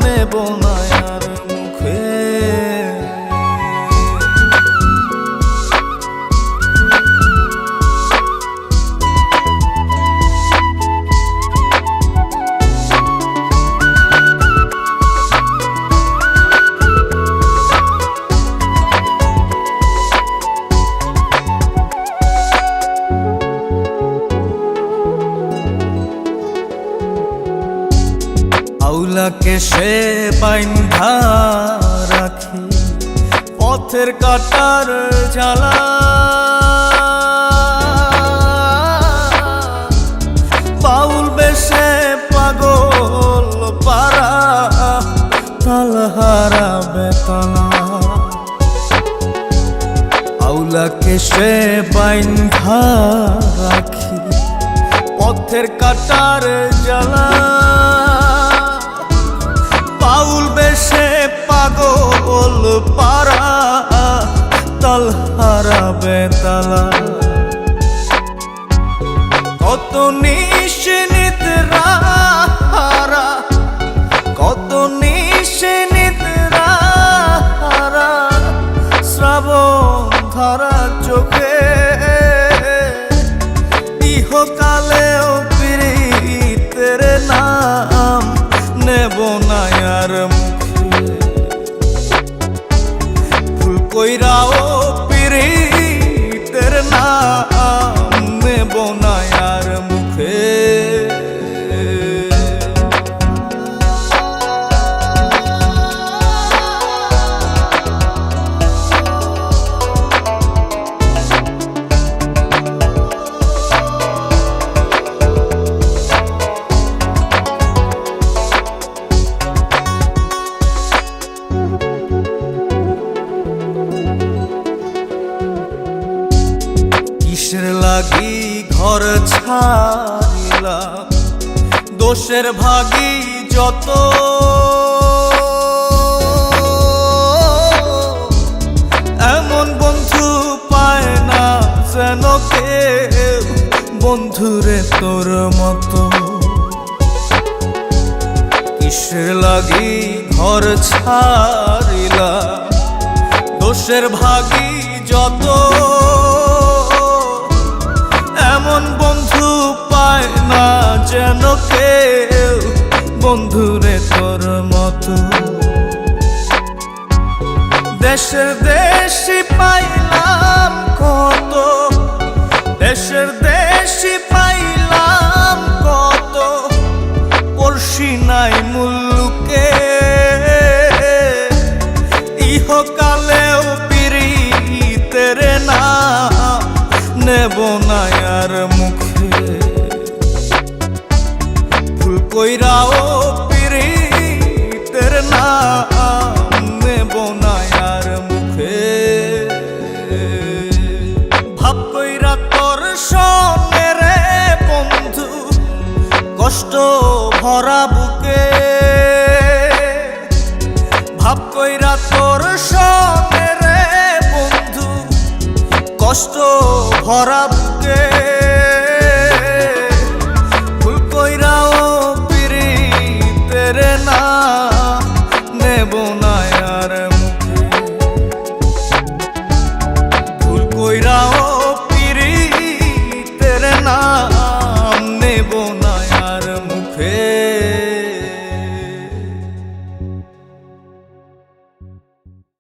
নেব না আর মুখে। আউলাকে সে বাইন্ধা রাখি পথের কাটার জ্বালা, বাউল বেশে পাগল পারা তালহারা বেতলা। আউলাকে সে বাইন্ধা রাখি পথের কাটার জ্বালা, বাউল বেশে পাগল পারা তালহারা বেতালা। কত নিশিনিদ্রা হারা, কত নিশিনিদ্রা হারা শ্রাবণ ধারা চোখে, ইহকালেও পীড়িতের নাম নেব না আর মুখে। ভুল কইরাও পীড়িতের নাম নেব না আর মুখে। কিসের লাগি ঘর ছাড়িলাম, দোষের ভাগী যত, এমন বন্ধু পায় না যেন কেউ বন্ধুরে তোর মতো। কিসের লাগি ঘর ছাড়িলাম, দোষের ভাগী যত, এমন বন্ধু পায় না যেন কেউ বন্ধুরে তোর মতো। দেশের দেশি পাইলাম কত, দেশের দেশি পাইলাম কত, পড়শি নাই মুল্লুকে, ইহকালেও পীড়িতের নাম নেব না আর মুখে। ভুল কইরাও পীড়িতের নাম নেব না আর মুখে। ভাব কইরা তোর সঙ্গে রে বন্ধু কষ্ট ভরা বুকে, ভাব কইরা তোর সঙ্গে রে বন্ধু কষ্ট ভরা